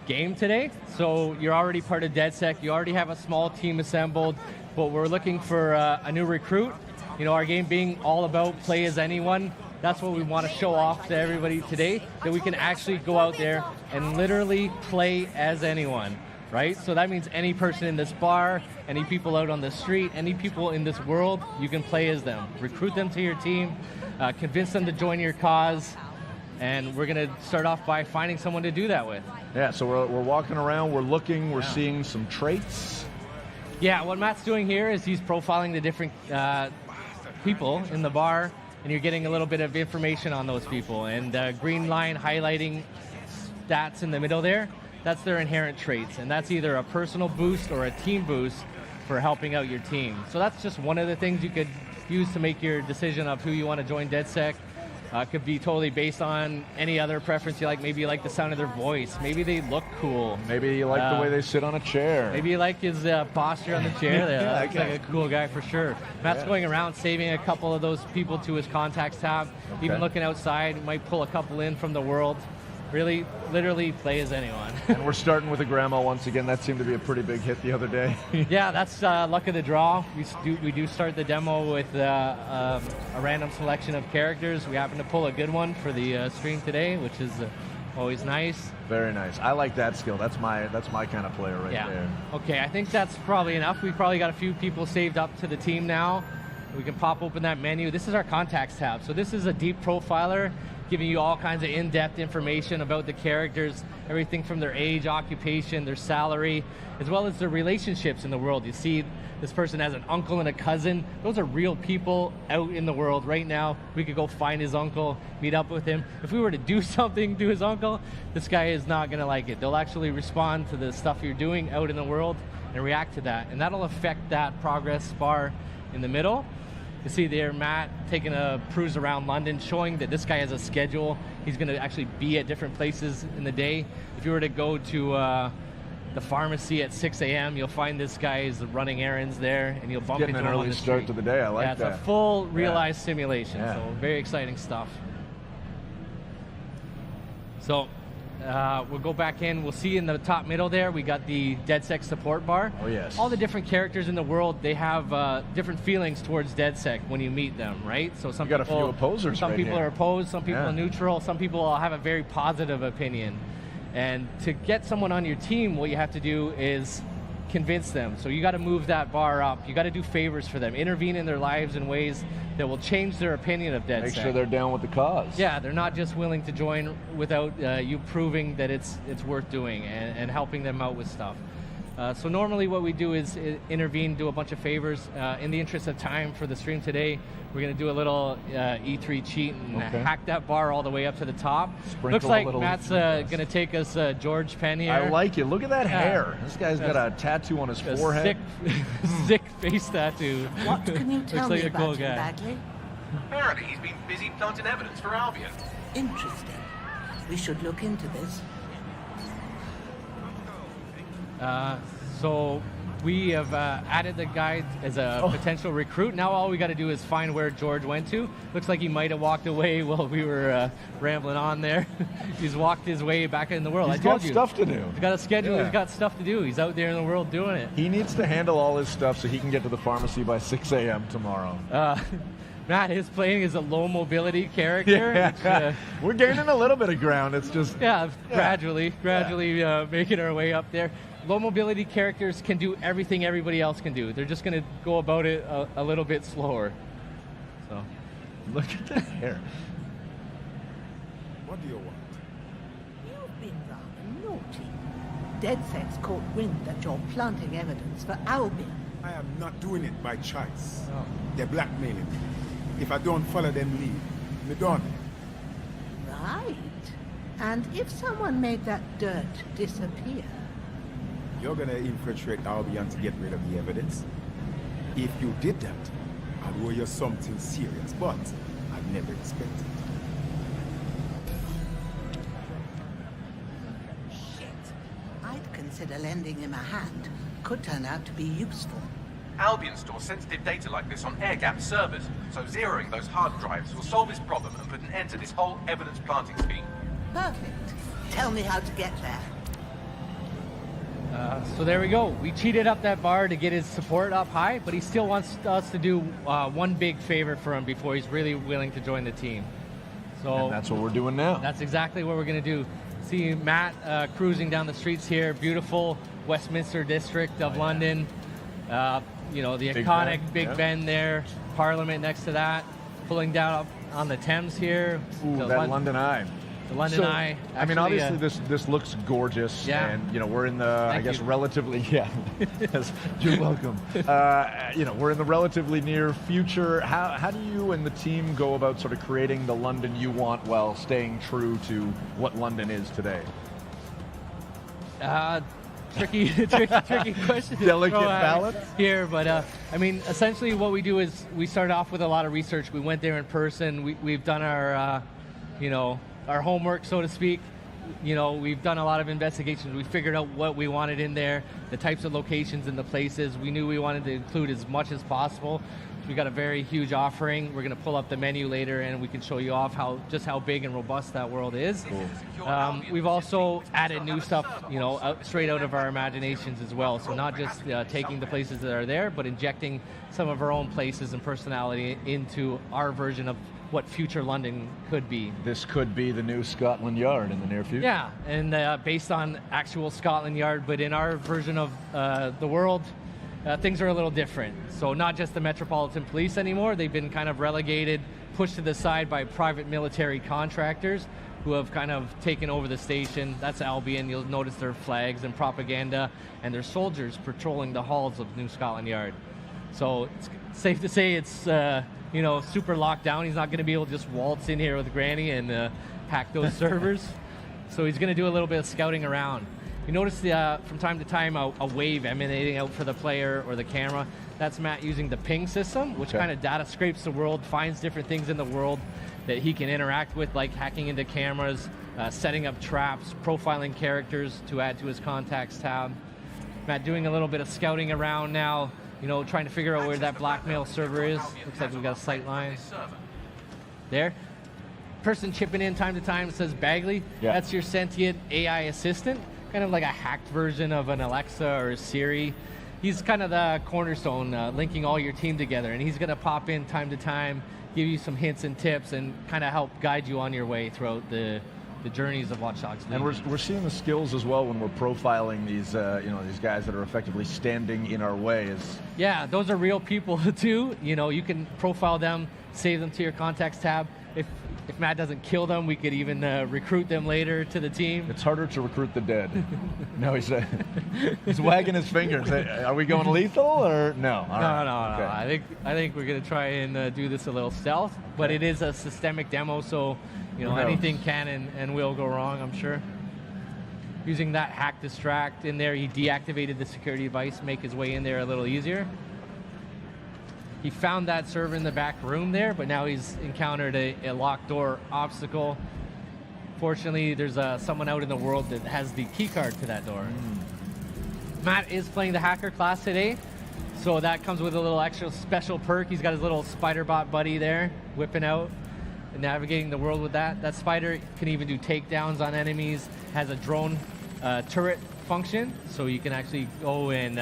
game today, so you're already part of DedSec. You already have a small team assembled, but we're looking for a new recruit. You know, our game being all about play as anyone. That's what we want to show off to everybody today, that we can actually go out there and literally play as anyone, right? So that means any person in this bar, any people out on the street, any people in this world, you can play as them. Recruit them to your team, convince them to join your cause, and we're going to start off by finding someone to do that with. Yeah, so we're walking around, we're looking, we're seeing some traits. Yeah, what Matt's doing here is he's profiling the different people in the bar, and you're getting a little bit of information on those people. And green line highlighting stats in the middle there, that's their inherent traits. And that's either a personal boost or a team boost for helping out your team. So that's just one of the things you could use to make your decision of who you want to join DedSec. Could be totally based on any other preference you like. Maybe you like the sound of their voice. Maybe they look cool. Maybe you like the way they sit on a chair. Maybe you like his posture on the chair there. That looks like a cool guy for sure. Matt's going around saving a couple of those people to his contacts tab. Even looking outside, might pull a couple in from the world. Really, literally play as anyone. And we're starting with a grandma once again. That seemed to be a pretty big hit the other day. Yeah, that's luck of the draw. We do start the demo with a random selection of characters. We happen to pull a good one for the stream today, which is always nice. Very nice. I like that skill. That's my kind of player right there. Okay, I think that's probably enough. We've probably got a few people saved up to the team now. We can pop open that menu. This is our contacts tab. So this is a deep profiler, giving you all kinds of in-depth information about the characters, everything from their age, occupation, their salary, as well as their relationships in the world. You see this person has an uncle and a cousin. Those are real people out in the world right now. We could go find his uncle, meet up with him. If we were to do something to his uncle, this guy is not gonna like it. They'll actually respond to the stuff you're doing out in the world and react to that. And that'll affect that progress bar in the middle. You see there Matt taking a cruise around London, showing that this guy has a schedule. He's going to actually be at different places in the day. If you were to go to the pharmacy at 6 a.m., you'll find this guy is running errands there, and you'll bump into him on the street. Getting an early start to the day. I like that. Yeah, it's a full realized simulation, so very exciting stuff. So we'll go back in. We'll see in the top middle there, we got the DedSec support bar. Oh, yes. All the different characters in the world, they have different feelings towards DedSec when you meet them, right? So some got a few opposers. Some people are opposed, some people are neutral, some people will have a very positive opinion. And to get someone on your team, what you have to do is convince them. So you got to move that bar up. You got to do favors for them, intervene in their lives in ways that will change their opinion of DedSec. Make sure they're down with the cause. Yeah, they're not just willing to join without you proving that it's worth doing and helping them out with stuff. So normally what we do is intervene, do a bunch of favors. In the interest of time for the stream today, we're going to do a little E3 cheat and hack that bar all the way up to the top. Looks like Matt's going to take us George Penn here. I like it. Look at that hair. This guy's got a tattoo on his forehead. Sick face tattoo. What can you tell me about him, Bagley? Apparently he's been busy planting evidence for Albion. Interesting. We should look into this. So we have added the guy as a potential recruit. Now all we got to do is find where George went to. Looks like he might have walked away while we were rambling on there. He's walked his way back in the world. He's got stuff to do. He's got a schedule. He's got stuff to do. He's out there in the world doing it. He needs to handle all his stuff so he can get to the pharmacy by 6 a.m. tomorrow. Matt is playing as a low mobility character. Which, we're gaining a little bit of ground. It's just gradually making our way up there. Low mobility characters can do everything everybody else can do. They're just going to go about it a little bit slower. So, look at that hair. What do you want? You've been rather naughty. DedSec's caught wind that you're planting evidence for Albion. I am not doing it by choice. They're blackmailing me. If I don't follow them lead, me done. Right. And if someone made that dirt disappear? You're gonna infiltrate Albion to get rid of the evidence? If you did that, I'd owe you something serious, but I'd never expected. Shit. I'd consider lending him a hand. Could turn out to be useful. Albion stores sensitive data like this on air-gapped servers, so zeroing those hard drives will solve this problem and put an end to this whole evidence planting scheme. Perfect. Tell me how to get there. So there we go. We cheated up that bar to get his support up high, but he still wants us to do one big favor for him before he's really willing to join the team. So And that's what we're doing now. that's exactly what we're going to do. See Matt cruising down the streets here, beautiful Westminster district of London. You know, the Big iconic Ben, Big yeah. Ben there, Parliament next to that, pulling down up on the Thames here. Ooh, The that London Eye. The London So, Eye. I mean, Actually, obviously this looks gorgeous, Yeah. and you know we're in the I Thank guess you. relatively yes, you're welcome. You know we're in the relatively near future. How do you and the team go about sort of creating the London you want while staying true to what London is today? Tricky question. to Delicate throw at balance? here, but I mean, essentially, what we do is we start off with a lot of research. We went there in person. We've done our, you know, our homework, so to speak. You know, we've done a lot of investigations. We figured out what we wanted in there, the types of locations and the places. We knew we wanted to include as much as possible. We got a very huge offering. We're going to pull up the menu later, and we can show you off just how big and robust that world is. We've also added new stuff, you know, straight out of our imaginations as well. So not just taking the places that are there, but injecting some of our own places and personality into our version of what future London could be. This could be the new Scotland Yard in the near future. Yeah, and based on actual Scotland Yard, but in our version of the world, things are a little different. So not just the Metropolitan Police anymore, they've been kind of relegated, pushed to the side by private military contractors who have kind of taken over the station. That's Albion. You'll notice their flags and propaganda and their soldiers patrolling the halls of New Scotland Yard. So it's safe to say it's you know, super locked down. He's not going to be able to just waltz in here with Granny and hack those servers. So he's going to do a little bit of scouting around. You notice from time to time a wave emanating out for the player or the camera. That's Matt using the ping system, which kind of data scrapes the world, finds different things in the world that he can interact with, like hacking into cameras, setting up traps, profiling characters to add to his contacts tab. Matt doing a little bit of scouting around now, you know, trying to figure out where that blackmail server is. Looks like we've got a sight line. There. Person chipping in time to time says Bagley. Yeah. That's your sentient AI assistant, kind of like a hacked version of an Alexa or a Siri. He's kind of the cornerstone, linking all your team together, and he's going to pop in time to time, give you some hints and tips, and kind of help guide you on your way throughout the journeys of Watch Dogs Legion. And we're seeing the skills as well when we're profiling these you know, these guys that are effectively standing in our way. Yeah, those are real people too. You know, you can profile them, save them to your contacts tab. If Matt doesn't kill them, we could even recruit them later to the team. It's harder to recruit the dead. No, he's wagging his fingers. Are we going lethal or no? All right. No. Okay. I think we're gonna try and do this a little stealth, but it is a systemic demo, so you know Who knows? anything can and will go wrong, I'm sure. Using that hack distract in there, he deactivated the security device, make his way in there a little easier. He found that server in the back room there, but now he's encountered a locked door obstacle. Fortunately, there's someone out in the world that has the key card to that door. Matt is playing the hacker class today, so that comes with a little extra special perk. He's got his little spider bot buddy there, whipping out and navigating the world with that. That spider can even do takedowns on enemies, has a drone turret function, so you can actually go and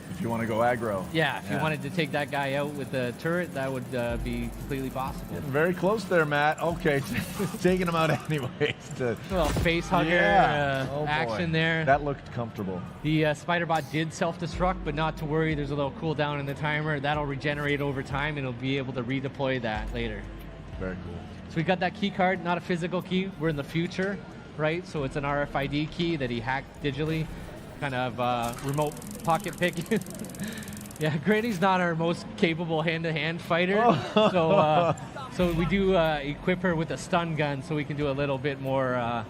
If you want to go aggro. yeah, if you wanted to take that guy out with the turret, that would be completely possible. Getting very close there, Matt. Okay, taking him out anyways. A little face hugger Oh, boy. action there. That looked comfortable. The spider bot did self-destruct, but not to worry. There's a little cooldown in the timer. That'll regenerate over time, and it'll be able to redeploy that later. Very cool. So we got that key card, not a physical key. We're in the future, right? So it's an RFID key that he hacked digitally. Kind of remote pocket picking. Yeah, Granny's not our most capable hand-to-hand fighter, so we do equip her with a stun gun, so we can do a little bit more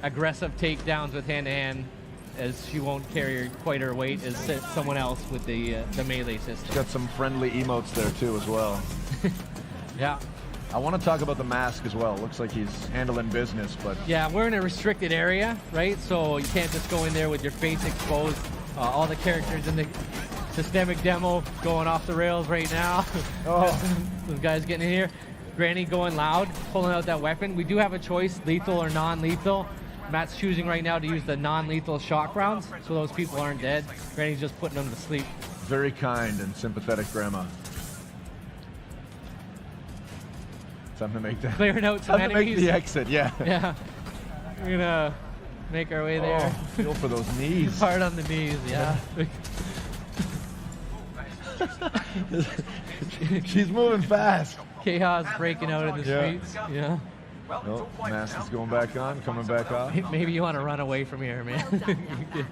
aggressive takedowns with hand-to-hand, as she won't carry quite her weight as someone else with the melee system. Got some friendly emotes there too as well. Yeah. I want to talk about the mask as well. Looks like he's handling business, but Yeah, we're in a restricted area, right? So you can't just go in there with your face exposed. All the characters in the systemic demo going off the rails right now. Those guys getting in here. Granny going loud, pulling out that weapon. We do have a choice, lethal or non-lethal. Matt's choosing right now to use the non-lethal shock rounds, so those people aren't dead. Granny's just putting them to sleep. Very kind and sympathetic grandma. Time to make that. Clearing out some Time to make enemies. the exit, yeah. Yeah. We're gonna make our way there. Oh, feel for those knees. Hard on the knees, yeah. She's moving fast. Chaos breaking out in the Yeah. streets. Yeah. Well, it's Oh, all quiet mask now. is going back on, coming back off. Maybe you want to run away from here, man. Well done, young man.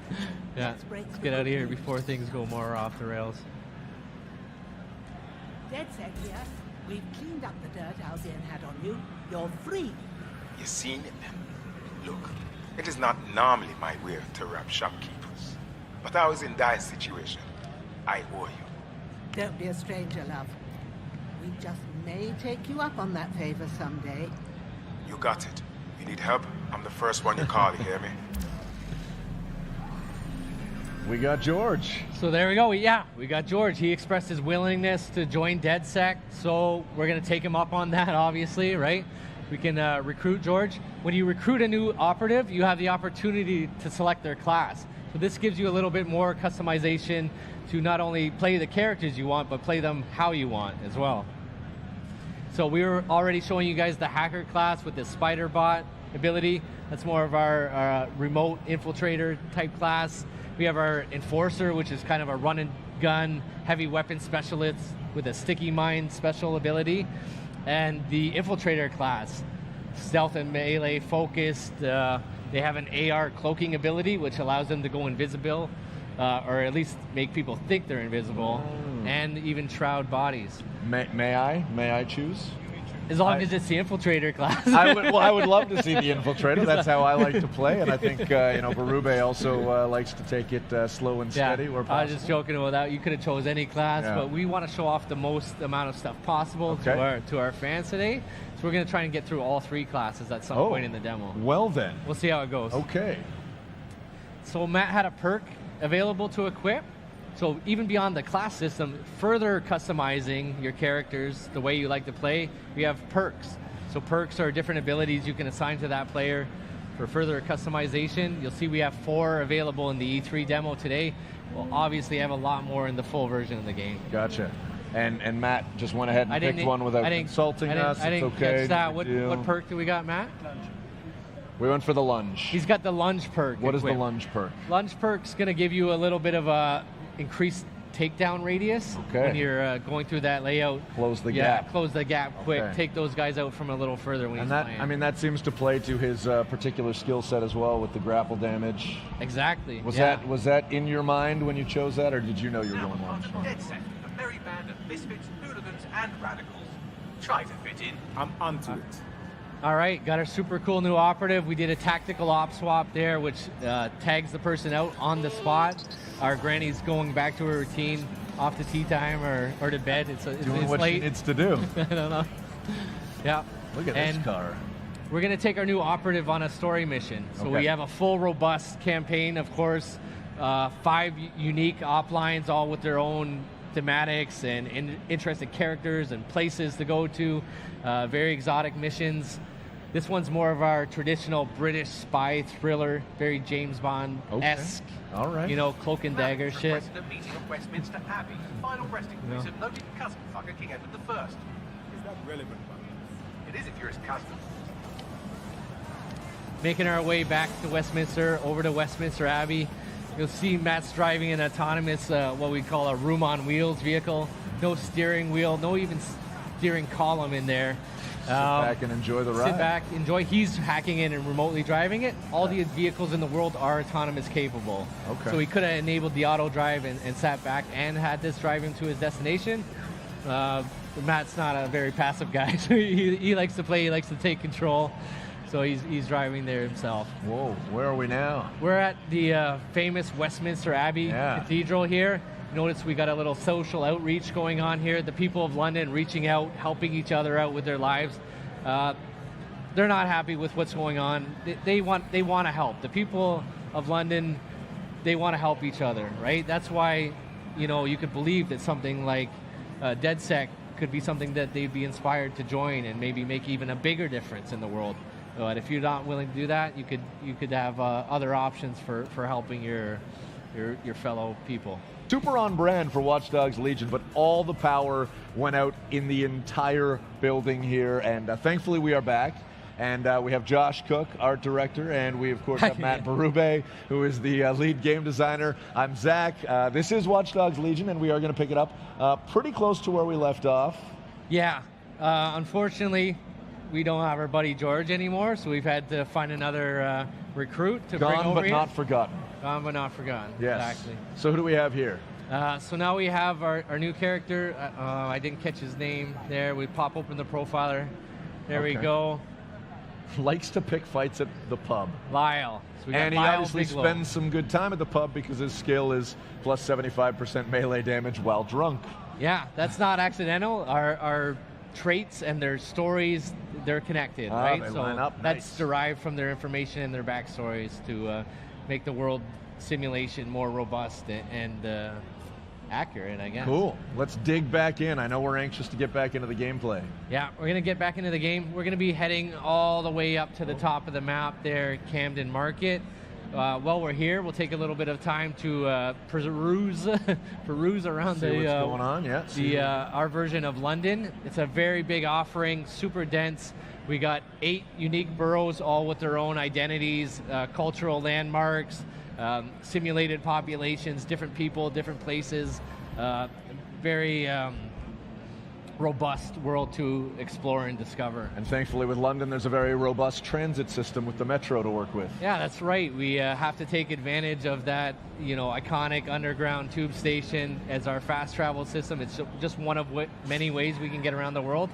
Yeah. Let's break Let's get out of here before things go more off the rails. DedSec here. We've cleaned up the dirt Albion had on you. You're free. You seen it? Look, it is not normally my way to rob shopkeepers. But I was in dire situation. I owe you. Don't be a stranger, love. We just may take you up on that favor someday. You got it. You need help? I'm the first one you call, you hear me? We got George. So there we go. We got George. He expressed his willingness to join DedSec, so we're going to take him up on that, obviously, right? We can recruit George. When you recruit a new operative, you have the opportunity to select their class. So this gives you a little bit more customization to not only play the characters you want, but play them how you want as well. So we were already showing you guys the hacker class with the spider bot ability. That's more of our remote infiltrator type class. We have our enforcer, which is kind of a run and gun heavy weapon specialist with a sticky mine special ability. And the infiltrator class, stealth and melee focused. They have an AR cloaking ability, which allows them to go invisible, or at least make people think they're invisible, and even shroud bodies. May I choose? As long as it's the infiltrator class. I would love to see the infiltrator. That's how I like to play, and I think Berube also likes to take it slow and steady. Where I was possible. just joking about that. You could have chose any class, but we want to show off the most amount of stuff possible to our fans today. So we're going to try and get through all three classes at some point in the demo. Well then. We'll see how it goes. Okay. So Matt had a perk available to equip. So even beyond the class system, further customizing your characters the way you like to play, we have perks. So perks are different abilities you can assign to that player for further customization. You'll see we have 4 available in the E3 demo today. We'll obviously have a lot more in the full version of the game. Gotcha. And Matt just went ahead and picked one without consulting us. I didn't It's okay. catch that. What perk do we got, Matt? We went for the lunge. He's got the lunge perk. What is the lunge perk? Lunge perk's going to give you a little bit of a increased takedown radius when you're going through that layout. Close the gap. Close the gap quick. Take those guys out from a little further when he's playing. I mean, that seems to play to his particular skill set as well with the grapple damage. Exactly. Was that in your mind when you chose that, or did you know you were going lunge? DedSec, a merry band of misfits, hooligans, and radicals. Try to fit in. I'm onto it. All right, got our super cool new operative. We did a tactical op swap there, which tags the person out on the spot. Our granny's going back to her routine, off to tea time or to bed. It's Doing what late. she needs to do. I don't know. Yeah. Look at this car. We're going to take our new operative on a story mission. So we have a full, robust campaign, of course. 5 unique op lines, all with their own thematics and interesting characters and places to go to. Very exotic missions. This one's more of our traditional British spy thriller, very James Bond-esque. All right. You know, cloak and dagger shit. Requested a meeting at Westminster Abbey, final resting place of noted cousin fucker King Edward I. Is that relevant, man? It is if you're his cousin. Making our way back to Westminster, over to Westminster Abbey. You'll see Matt's driving an autonomous, what we call a room on wheels vehicle. No steering wheel, no even steering column in there. Sit back and enjoy the ride. Sit back, enjoy. He's hacking in and remotely driving it. All the vehicles in the world are autonomous capable. Okay. So he could have enabled the auto drive and sat back and had this drive him to his destination. Matt's not a very passive guy, so he likes to play, he likes to take control. So he's driving there himself. Whoa, where are we now? We're at the famous Westminster Abbey Cathedral here. Notice we got a little social outreach going on here. The people of London reaching out, helping each other out with their lives. They're not happy with what's going on. They want to help. The people of London, they want to help each other, right? That's why, you could believe that something like DedSec could be something that they'd be inspired to join and maybe make even a bigger difference in the world. But if you're not willing to do that, you could have other options for helping your fellow people. Super on brand for Watch Dogs Legion, but all the power went out in the entire building here, and thankfully we are back. And we have Josh Cook, art director, and we, of course, have Matt Berube, who is the lead game designer. I'm Zach. This is Watch Dogs Legion, and we are going to pick it up pretty close to where we left off. Yeah. Unfortunately, we don't have our buddy George anymore, so we've had to find another recruit to bring over Gone but here. not forgotten. Gone but not forgotten. Yes. Exactly. So who do we have here? So now we have our new character. I didn't catch his name there. We pop open the profiler. There we go. Likes to pick fights at the pub. Lyle. So we got And he Lyle obviously Bigelow. spends some good time at the pub because his skill is plus 75% melee damage while drunk. Yeah, that's not accidental. Our traits and their stories, they're connected, right? They so line up. that's Nice. derived from their information and their backstories to make the world simulation more robust and accurate, I guess. Cool. Let's dig back in. I know we're anxious to get back into the gameplay. Yeah, we're going to get back into the game. We're going to be heading all the way up to the top of the map there, Camden Market. While we're here, we'll take a little bit of time to peruse around See what's going on. Yeah. our version of London. It's a very big offering, super dense. We got 8 unique boroughs, all with their own identities, cultural landmarks, simulated populations, different people, different places. Very robust world to explore and discover. And thankfully with London, there's a very robust transit system with the metro to work with. Yeah, that's right. We have to take advantage of that, iconic underground tube station as our fast travel system. It's just one of many ways we can get around the world.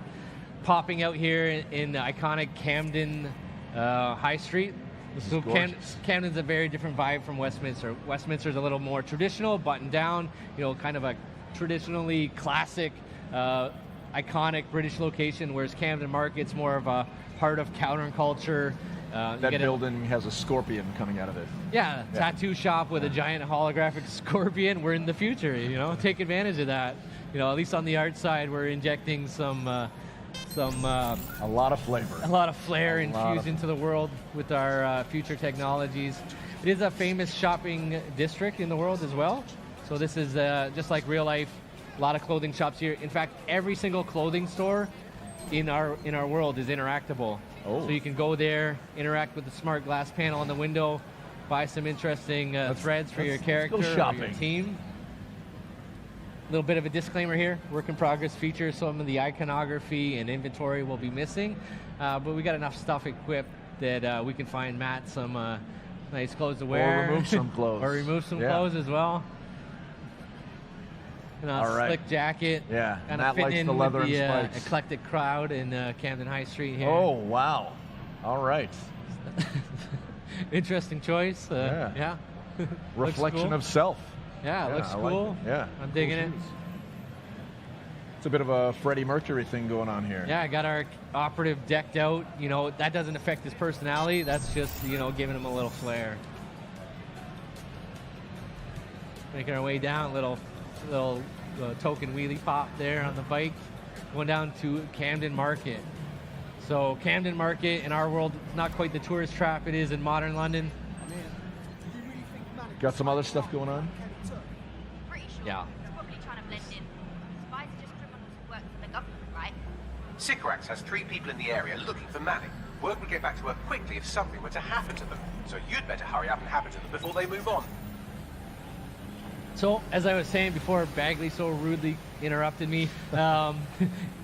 Popping out here in the iconic Camden High Street. This is gorgeous. Camden's a very different vibe from Westminster. Westminster's a little more traditional, buttoned down, kind of a traditionally classic, iconic British location, whereas Camden Market's more of a heart of counterculture. That building has a scorpion coming out of it. Yeah, tattoo shop with a giant holographic scorpion. We're in the future, take advantage of that. At least on the art side, we're injecting a lot of flavor. A lot of flair infused into the world with our future technologies. It is a famous shopping district in the world as well. So this is just like real life, a lot of clothing shops here. In fact, every single clothing store in our world is interactable. Oh. So you can go there, interact with the smart glass panel on the window, buy some interesting threads for your character or your team. A little bit of a disclaimer here, work in progress features, some of the iconography and inventory will be missing, but we got enough stuff equipped that we can find Matt some nice clothes to wear. Or remove some clothes. Or remove some clothes as well. All right. Slick jacket. Yeah, Kind Matt of fit likes in the leather with the and spikes. eclectic crowd in Camden High Street here. Oh, wow. All right. Interesting choice. Yeah. Reflection cool. of self. Yeah, it looks I like cool. it. Yeah. I'm digging Cool it. shoes. It's a bit of a Freddie Mercury thing going on here. Yeah, I got our operative decked out. That doesn't affect his personality. That's just, giving him a little flair. Making our way down, little token wheelie pop there on the bike. Going down to Camden Market. So Camden Market in our world, not quite the tourist trap it is in modern London. Got some other stuff going on? Pretty sure. Yeah. He's probably trying to blend in. Spies are just criminals who work for the government, right? Sycorax has 3 people in the area looking for Manning. Word would get back to her quickly if something were to happen to them. So you'd better hurry up and happen to them before they move on. So, as I was saying before, Bagley so rudely interrupted me.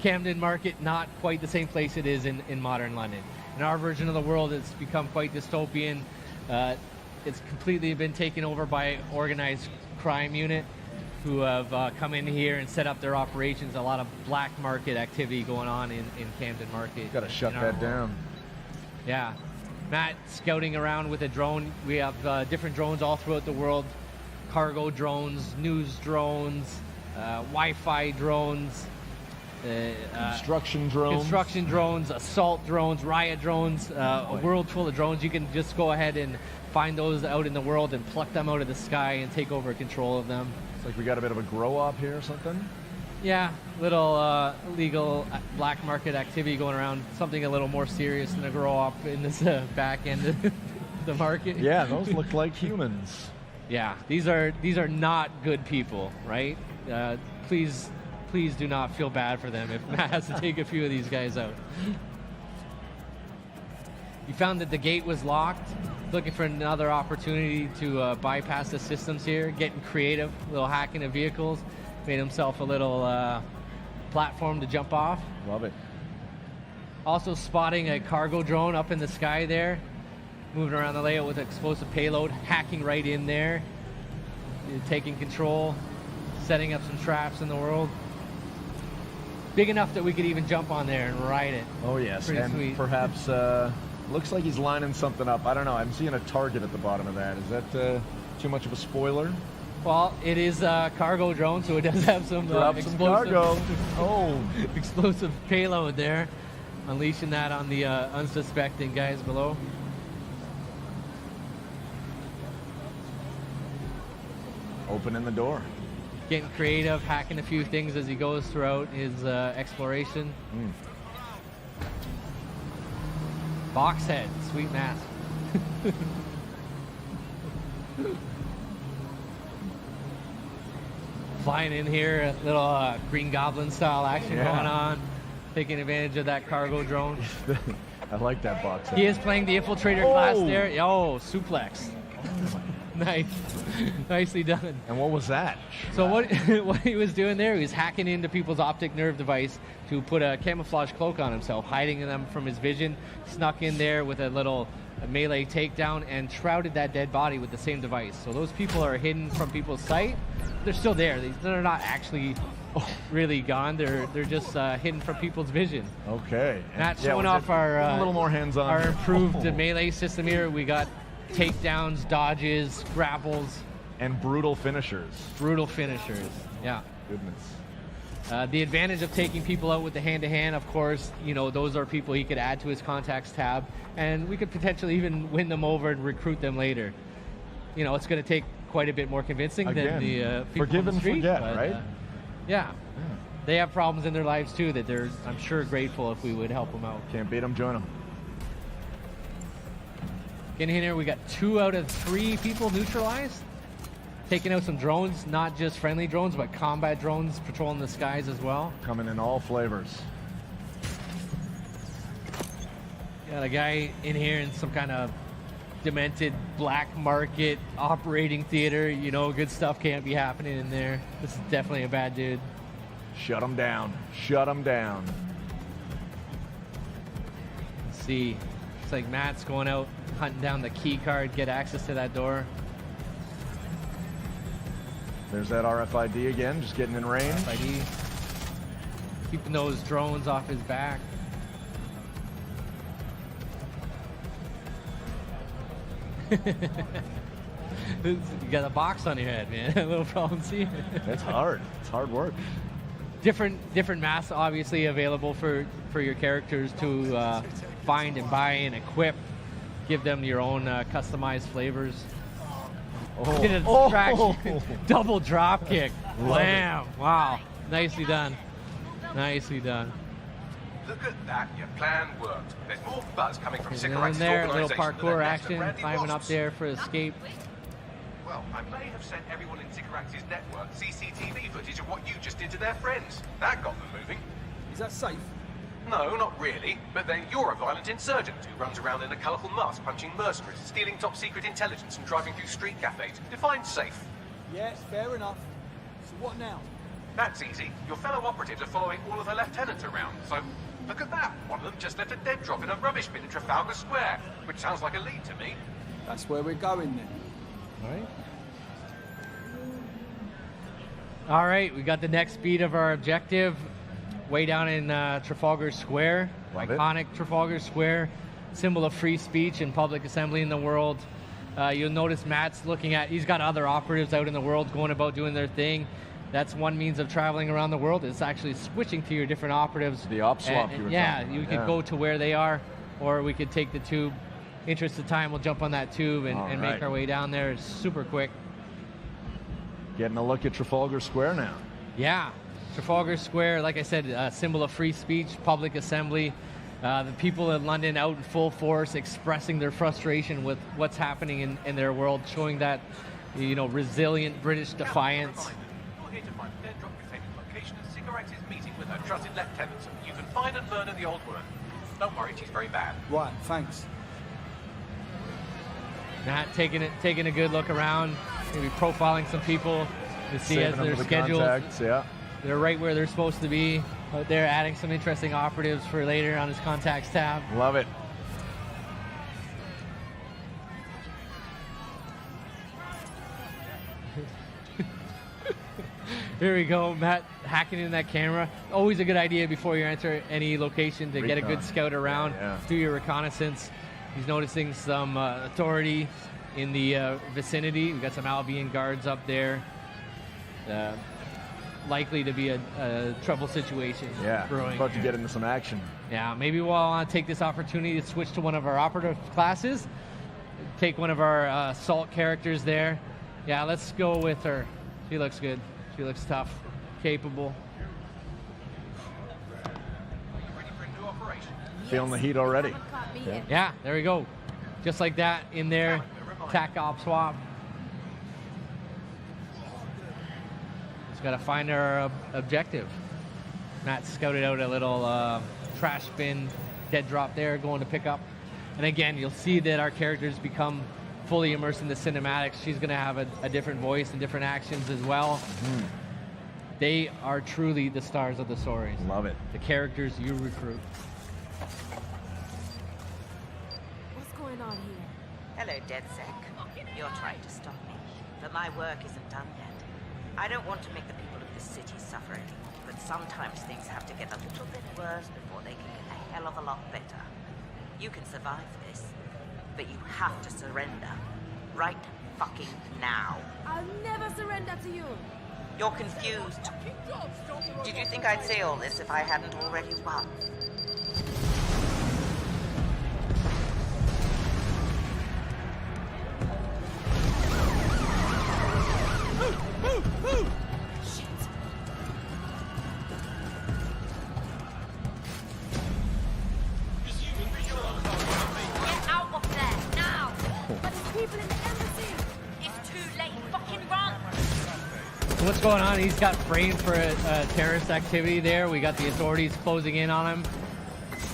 Camden Market, not quite the same place it is in modern London. In our version of the world, it's become quite dystopian. It's completely been taken over by organized crime unit who have come in here and set up their operations. A lot of black market activity going on in Camden Market. Got to shut in our that world. down. Yeah. Matt scouting around with a drone. We have different drones all throughout the world. Cargo drones, news drones, Wi-Fi drones, Construction drones. assault drones, riot drones, a world full of drones. You can just go ahead and find those out in the world and pluck them out of the sky and take over control of them. It's like we got a bit of a grow up here or something. Yeah, little illegal black market activity going around. Something a little more serious than to grow up in this back end of the market. Yeah, those look like humans. Yeah, these are not good people, right? Please do not feel bad for them if Matt has to take a few of these guys out. You found that the gate was locked. Looking for another opportunity to bypass the systems here. Getting creative, a little hacking of vehicles. Made himself a little platform to jump off. Love it. Also spotting a cargo drone up in the sky there. Moving around the layout with explosive payload. Hacking right in there. Taking control. Setting up some traps in the world. Big enough that we could even jump on there and ride it. Oh yes, Pretty and sweet. perhaps looks like he's lining something up. I don't know. I'm seeing a target at the bottom of that. Is that too much of a spoiler? Well, it is a cargo drone, so it does have some Drop some cargo. Oh, explosive payload there. Unleashing that on the unsuspecting guys below. opening the door. Getting creative, hacking a few things as he goes throughout his exploration. Box head, sweet mask. Flying in here, a little Green Goblin style action going on. Taking advantage of that cargo drone. I like that box head. He is playing the infiltrator class there. Oh, suplex. Nice. Nicely done. And what was that? So what he was doing there, he was hacking into people's optic nerve device to put a camouflage cloak on himself, hiding them from his vision, snuck in there with a little melee takedown, and shrouded that dead body with the same device. So those people are hidden from people's sight. They're still there. They're not actually really gone. They're just hidden from people's vision. Okay. Not showing off our a little more hands-on. Our improved melee system here. We got takedowns, dodges, grapples, and brutal finishers. Brutal finishers. Yeah. Goodness. The advantage of taking people out with the hand-to-hand, of course, you know, those are people he could add to his contacts tab, and we could potentially even win them over and recruit them later. You know, it's going to take quite a bit more convincing than the people forgive on the and street, forget, but, right? Yeah. They have problems in their lives too that they're, I'm sure, grateful if we would help them out. Can't beat them, join them. Getting in here, we got 2 out of 3 people neutralized. Taking out some drones, not just friendly drones, but combat drones patrolling the skies as well. Coming in all flavors. Got a guy in here in some kind of demented black market operating theater. You know, good stuff can't be happening in there. This is definitely a bad dude. Shut him down. Shut him down. Let's see. Looks like Matt's going out, hunting down the key card, get access to that door. There's that RFID again, just getting in range. RFID. Keeping those drones off his back. You got a box on your head, man. A little problem seeing. It's hard. It's hard work. Different masks obviously available for your characters to find and buy and equip. Give them your own customized flavors. Get a distraction. Double drop kick. Blam. Wow. Nicely done. Nicely done. Look at that, your plan worked. There's more buzz coming from And cigarettes. there, a little parkour action, climbing up there for escape. Well, I may have sent everyone in Cigarettes' network CCTV footage of what you just did to their friends. That got them moving. Is that safe? No, not really. But then you're a violent insurgent who runs around in a colourful mask, punching mercenaries, stealing top-secret intelligence and driving through street cafes. Define safe. Yeah, fair enough. So what now? That's easy. Your fellow operatives are following all of the lieutenants around, so look at that. One of them just left a dead drop in a rubbish bin in Trafalgar Square, which sounds like a lead to me. That's where we're going then. All right, we got the next beat of our objective. Way down in Trafalgar Square. Love it. Iconic Trafalgar Square. Symbol of free speech and public assembly in the world. You'll notice Matt's looking at, he's got other operatives out in the world going about doing their thing. That's one means of traveling around the world. It's actually switching to your different operatives. The op swap you were talking about, you could go to where they are, or we could take the tube. Interest of time, we'll jump on that tube and make our way down there. It's super quick. Getting a look at Trafalgar Square now. Yeah. Trafalgar Square, like I said, a symbol of free speech, public assembly. The people in London out in full force, expressing their frustration with what's happening in their world, showing that, you know, resilient British defiance. You're here to find a dead drop containing location and cigarettes is meeting with her trusted lieutenant so you can find and murder the old woman. Don't worry, she's very bad. Right, thanks. Matt taking a good look around, maybe profiling some people to see as Saving them their for the schedules. contacts, yeah. They're right where they're supposed to be. Out there adding some interesting operatives for later on his contacts tab. Love it. Here we go, Matt hacking in that camera. Always a good idea before you enter any location to get a good scout around, do your reconnaissance. He's noticing some authority in the vicinity. We've got some Albion guards up there. Likely to be a trouble situation brewing. About to get into some action. Yeah, maybe we'll take this opportunity to switch to one of our operative classes. Take one of our assault characters there. Yeah, let's go with her. She looks good. She looks tough, capable. Ready for a new operation? Feeling the heat already. Yeah, there we go. Just like that in there. TAC op swap. Just got to find our objective. Matt scouted out a little trash bin, dead drop there, going to pick up. And again, you'll see that our characters become fully immersed in the cinematics. She's going to have a different voice and different actions as well. They are truly the stars of the stories. Love it. The characters you recruit. What's going on here? Hello, DedSec. You're trying to stop me, but my work isn't done yet. I don't want to make the people of this city suffer anymore, but sometimes things have to get a little bit worse before they can get a hell of a lot better. You can survive this, but you have to surrender. Right fucking now. I'll never surrender to you. You're confused. Did you think I'd say all this if I hadn't already won? Get out of there, now! But there's people in the embassy. It's too late, fucking run! So what's going on? He's got framed for a terrorist activity there. We got the authorities closing in on him.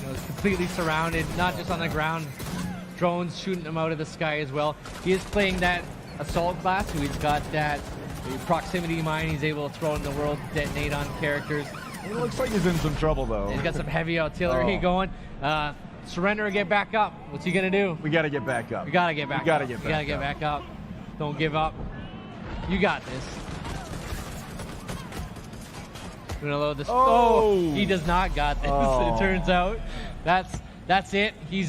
You know, he's completely surrounded, not just on the ground. Drones shooting him out of the sky as well. He is playing that assault class, so he's got that proximity mine he's able to throw in the world, detonate on characters. It looks like he's in some trouble, though. He's got some heavy artillery going. Surrender or get back up. What's he gonna do? We got to get back up. We gotta get back up. We gotta get We gotta get back up. Don't give up. You got this. We're gonna load this. Oh, he does not got this. Oh. It turns out that's it. He's